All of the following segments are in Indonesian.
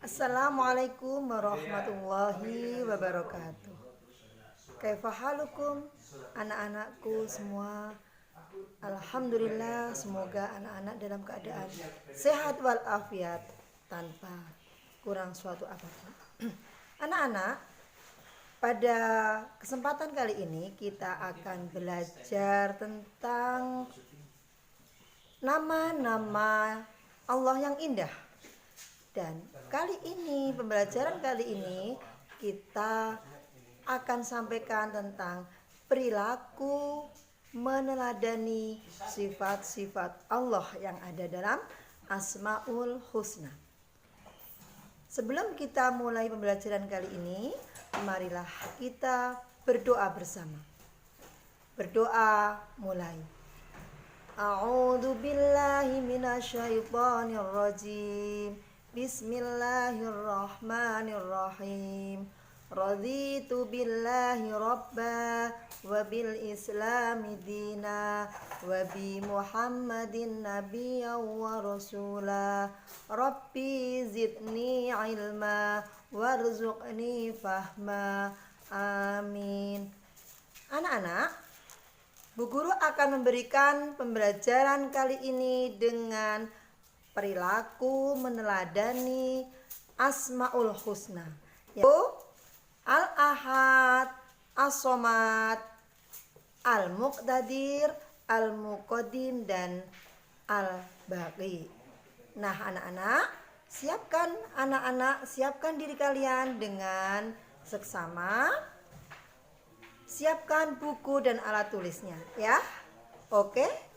Assalamualaikum warahmatullahi wabarakatuh. Kaifahalukum anak-anakku semua. Alhamdulillah, semoga anak-anak dalam keadaan sehat walafiat tanpa kurang suatu apapun. Anak-anak, pada kesempatan kali ini kita akan belajar tentang nama-nama Allah yang indah. Dan pembelajaran kali ini kita akan sampaikan tentang perilaku meneladani sifat-sifat Allah yang ada dalam Asmaul Husna. Sebelum kita mulai pembelajaran kali ini, marilah kita berdoa bersama. Berdoa mulai. A'udzu billahi minasyaitonir rajim. Bismillahirrahmanirrahim. Raditu billahi rabba wa bil islami dina wa bi Muhammadin nabiyyan wa rasula. Rabbi zidni ilma warzuqni fahma. Amin. Anak-anak, Bu Guru akan memberikan pembelajaran kali ini dengan perilaku meneladani Asmaul Husna, yaitu Al-Ahad, As-Somad, Al-Muqtadir, Al-Muqaddim, dan Al-Baqi. Nah, siapkan diri kalian dengan seksama. Siapkan buku dan alat tulisnya, ya. Oke.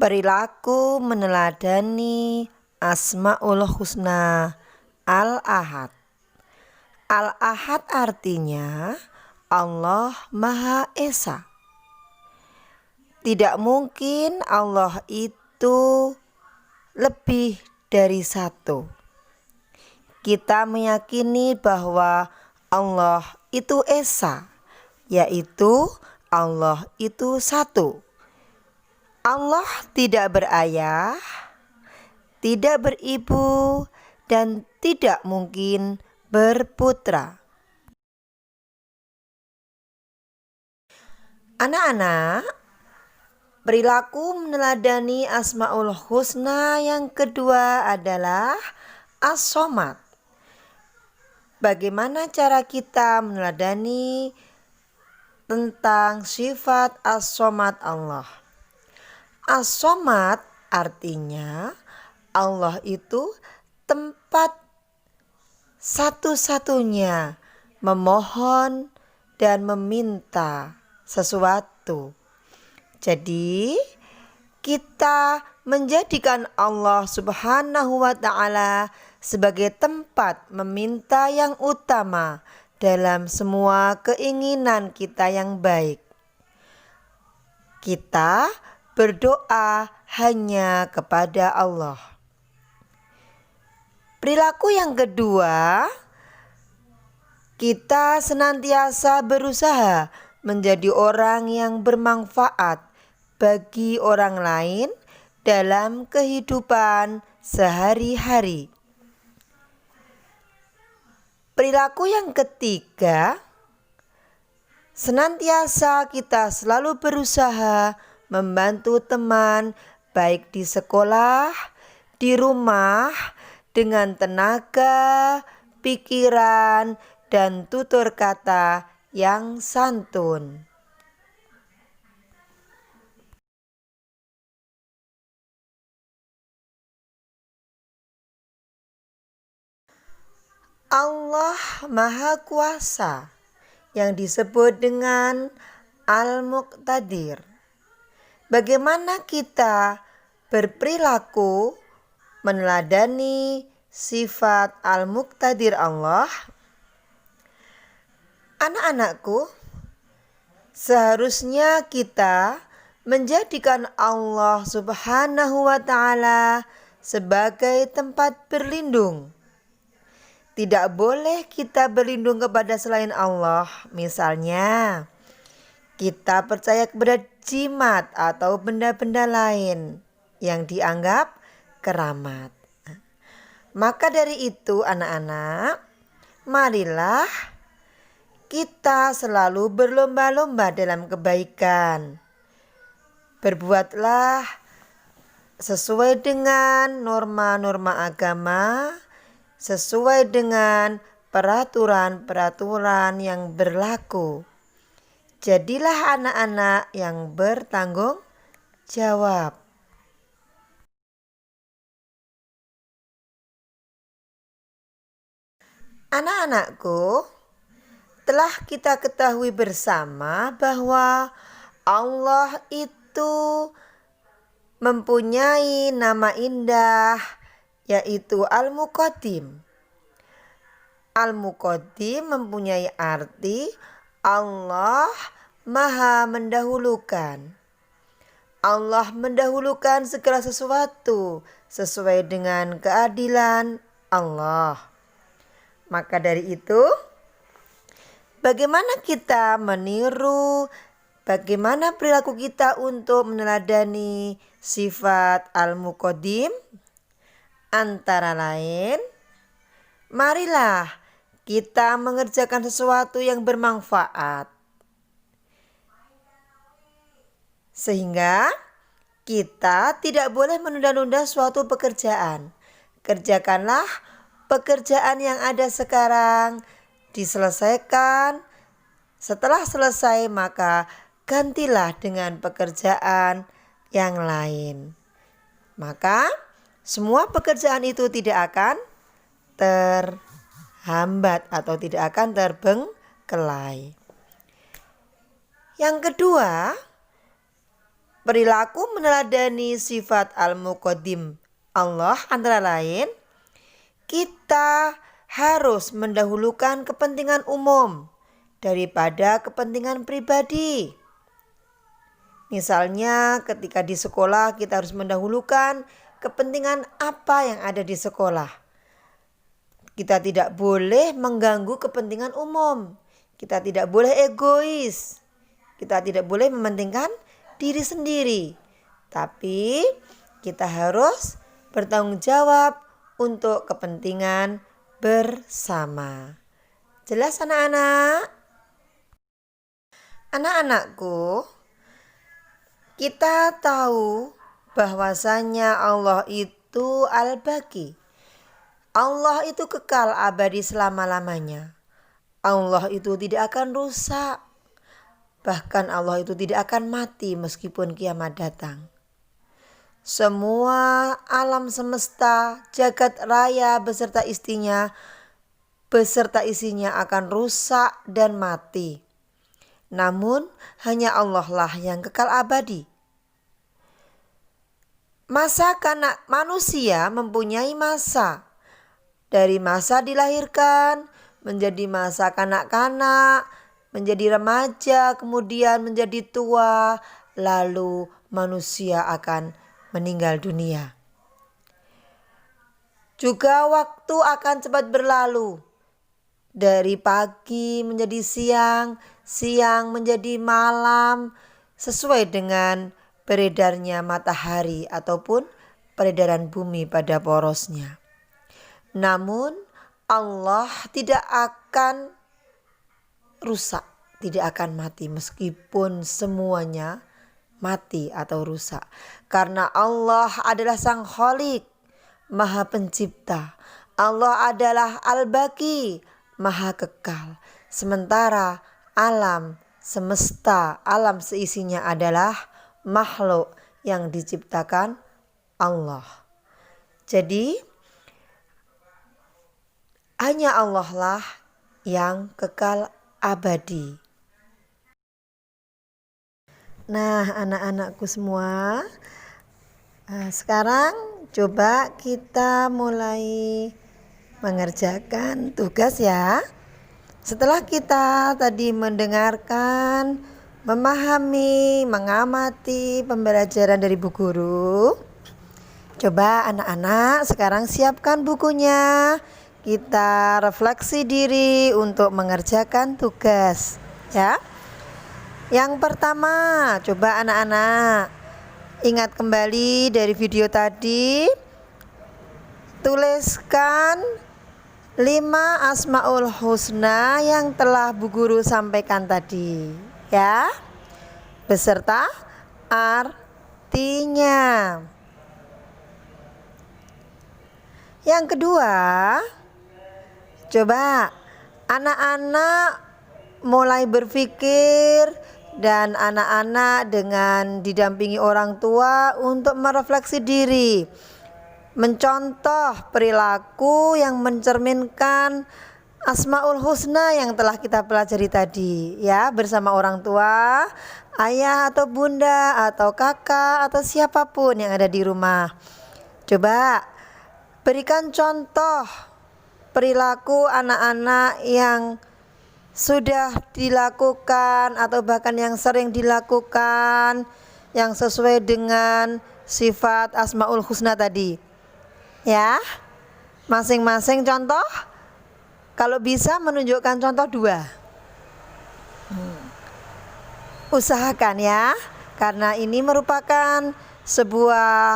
Perilaku meneladani Asmaul Husna. Al-Ahad. Al-Ahad artinya Allah Maha Esa. Tidak mungkin Allah itu lebih dari satu. Kita meyakini bahwa Allah itu Esa, yaitu Allah itu satu. Allah tidak berayah, tidak beribu, dan tidak mungkin berputra. Anak-anak, perilaku meneladani Asmaul Husna yang kedua adalah As-Somad. Bagaimana cara kita meneladani tentang sifat As-Somad Allah? As-Somad artinya Allah itu tempat satu-satunya memohon dan meminta sesuatu. Jadi kita menjadikan Allah Subhanahu wa ta'ala sebagai tempat meminta yang utama dalam semua keinginan kita yang baik. Kita berdoa hanya kepada Allah. Perilaku yang kedua, kita senantiasa berusaha menjadi orang yang bermanfaat bagi orang lain dalam kehidupan sehari-hari. Perilaku yang ketiga, senantiasa kita selalu berusaha membantu teman baik di sekolah, di rumah, dengan tenaga, pikiran, dan tutur kata yang santun. Allah Maha Kuasa yang disebut dengan Al-Muqtadir. Bagaimana kita berperilaku meneladani sifat Al-Muqtadir Allah? Anak-anakku, seharusnya kita menjadikan Allah Subhanahu wa ta'ala sebagai tempat berlindung. Tidak boleh kita berlindung kepada selain Allah. Misalnya, kita percaya kepada jimat atau benda-benda lain yang dianggap keramat. Maka dari itu anak-anak, marilah kita selalu berlomba-lomba dalam kebaikan. Berbuatlah sesuai dengan norma-norma agama, sesuai dengan peraturan-peraturan yang berlaku. Jadilah anak-anak yang bertanggung jawab. Anak-anakku, telah kita ketahui bersama bahwa Allah itu mempunyai nama indah, yaitu Al-Muqaddim. Al-Muqaddim mempunyai arti Allah Maha mendahulukan. Allah mendahulukan segala sesuatu sesuai dengan keadilan Allah. Maka dari itu, bagaimana kita meniru, bagaimana perilaku kita untuk meneladani sifat Al-Muqaddim? Antara lain, marilah kita mengerjakan sesuatu yang bermanfaat, sehingga kita tidak boleh menunda-nunda suatu pekerjaan. Kerjakanlah pekerjaan yang ada sekarang, diselesaikan. Setelah selesai maka gantilah dengan pekerjaan yang lain. Maka semua pekerjaan itu tidak akan terhambat atau tidak akan terbengkelai. Yang kedua, perilaku meneladani sifat Al-Muqaddim Allah antara lain, kita harus mendahulukan kepentingan umum daripada kepentingan pribadi. Misalnya ketika di sekolah kita harus mendahulukan kepentingan apa yang ada di sekolah. Kita tidak boleh mengganggu kepentingan umum. Kita tidak boleh egois. Kita tidak boleh mementingkan diri sendiri. Tapi kita harus bertanggung jawab untuk kepentingan bersama. Jelas anak-anak? Anak-anakku, kita tahu bahwasanya Allah itu Al-Baqi. Allah itu kekal abadi selama-lamanya. Allah itu tidak akan rusak. Bahkan Allah itu tidak akan mati meskipun kiamat datang. Semua alam semesta, jagat raya beserta isinya akan rusak dan mati. Namun hanya Allah lah yang kekal abadi. Masa kanak manusia mempunyai masa. Dari masa dilahirkan menjadi masa kanak-kanak, menjadi remaja, kemudian menjadi tua, lalu manusia akan meninggal dunia. Juga waktu akan cepat berlalu. Dari pagi menjadi siang, siang menjadi malam, sesuai dengan beredarnya matahari ataupun peredaran bumi pada porosnya. Namun Allah tidak akan rusak, tidak akan mati meskipun semuanya mati atau rusak. Karena Allah adalah Sang Khalik, Maha Pencipta. Allah adalah Al-Baqi, Maha Kekal. Sementara alam semesta, alam seisinya adalah makhluk yang diciptakan Allah. Jadi hanya Allah lah yang kekal abadi. Nah, anak-anakku semua, sekarang coba kita mulai mengerjakan tugas ya. Setelah kita tadi mendengarkan, memahami, mengamati pembelajaran dari Bu Guru, coba anak-anak sekarang siapkan bukunya. Kita refleksi diri untuk mengerjakan tugas ya. Yang pertama, coba anak-anak ingat kembali dari video tadi. Tuliskan 5 Asmaul Husna yang telah Bu Guru sampaikan tadi, ya, beserta artinya. Yang kedua, coba anak-anak mulai berpikir dan anak-anak dengan didampingi orang tua untuk merefleksi diri, mencontoh perilaku yang mencerminkan Asmaul Husna yang telah kita pelajari tadi, ya, bersama orang tua, ayah atau bunda atau kakak atau siapapun yang ada di rumah. Coba berikan contoh perilaku anak-anak yang sudah dilakukan atau bahkan yang sering dilakukan yang sesuai dengan sifat Asmaul Husna tadi, ya. Masing-masing contoh, kalau bisa menunjukkan contoh 2. Usahakan ya, karena ini merupakan sebuah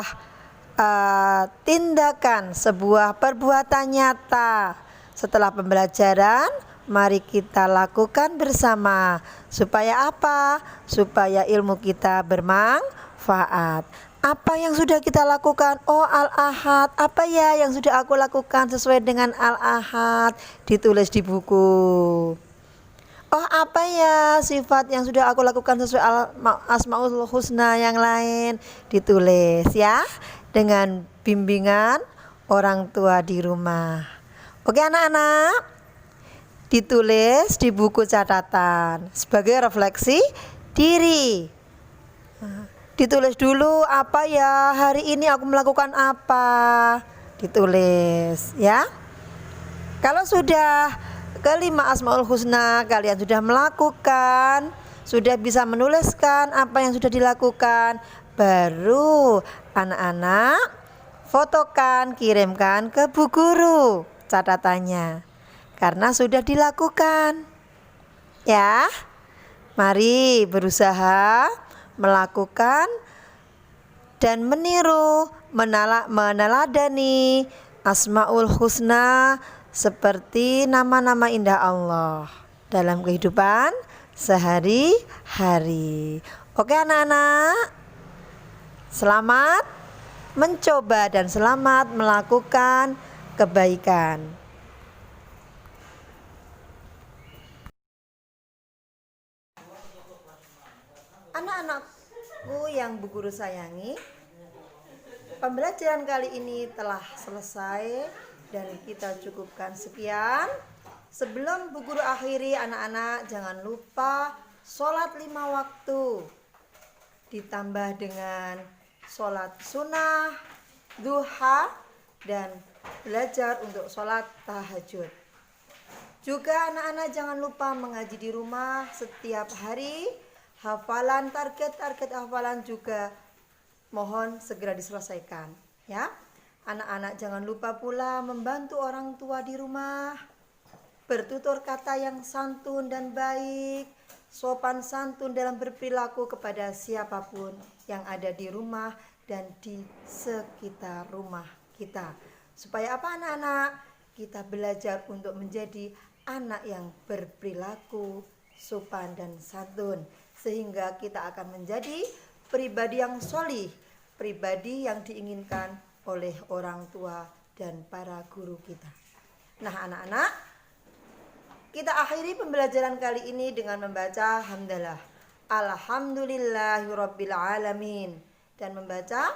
tindakan, sebuah perbuatan nyata. Setelah pembelajaran, mari kita lakukan bersama. Supaya apa? Supaya ilmu kita bermanfaat. Apa yang sudah kita lakukan? Oh, Al-Ahad. Apa ya yang sudah aku lakukan sesuai dengan Al-Ahad? Ditulis di buku. Oh, apa ya sifat yang sudah aku lakukan sesuai Asmaul Husna yang lain? Ditulis ya, dengan bimbingan orang tua di rumah. Oke anak-anak, ditulis di buku catatan sebagai refleksi diri. Ditulis dulu, apa ya hari ini aku melakukan apa, ditulis ya. Kalau sudah kelima Asmaul Husna kalian sudah melakukan, sudah bisa menuliskan apa yang sudah dilakukan, baru anak-anak fotokan, kirimkan ke Bu Guru catatannya, karena sudah dilakukan, ya. Mari berusaha melakukan dan meniru, meneladani Asmaul Husna seperti nama-nama indah Allah dalam kehidupan sehari-hari. Oke anak-anak, selamat mencoba dan selamat melakukan kebaikan. Anak-anakku yang Bu Guru sayangi, pembelajaran kali ini telah selesai dan kita cukupkan sekian. Sebelum Bu Guru akhiri, anak-anak jangan lupa sholat 5 waktu ditambah dengan sholat sunnah, duha, dan belajar untuk sholat tahajud. Juga anak-anak jangan lupa mengaji di rumah setiap hari. Hafalan, target hafalan juga mohon segera diselesaikan, ya. Anak-anak jangan lupa pula membantu orang tua di rumah, bertutur kata yang santun dan baik, sopan santun dalam berperilaku kepada siapapun yang ada di rumah dan di sekitar rumah kita. Supaya apa anak-anak? Kita belajar untuk menjadi anak yang berperilaku sopan dan santun, sehingga kita akan menjadi pribadi yang sholih, pribadi yang diinginkan oleh orang tua dan para guru kita. Nah anak-anak, kita akhiri pembelajaran kali ini dengan membaca hamdalah alhamdulillahirabbil alamin dan membaca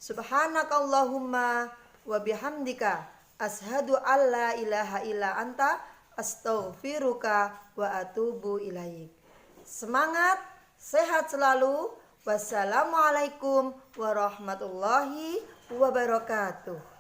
subhanakallahumma wa bihamdika asyhadu alla ilaha illa anta astaghfiruka wa atubu ilaik. Semangat, sehat selalu. Wassalamualaikum warahmatullahi wabarakatuh.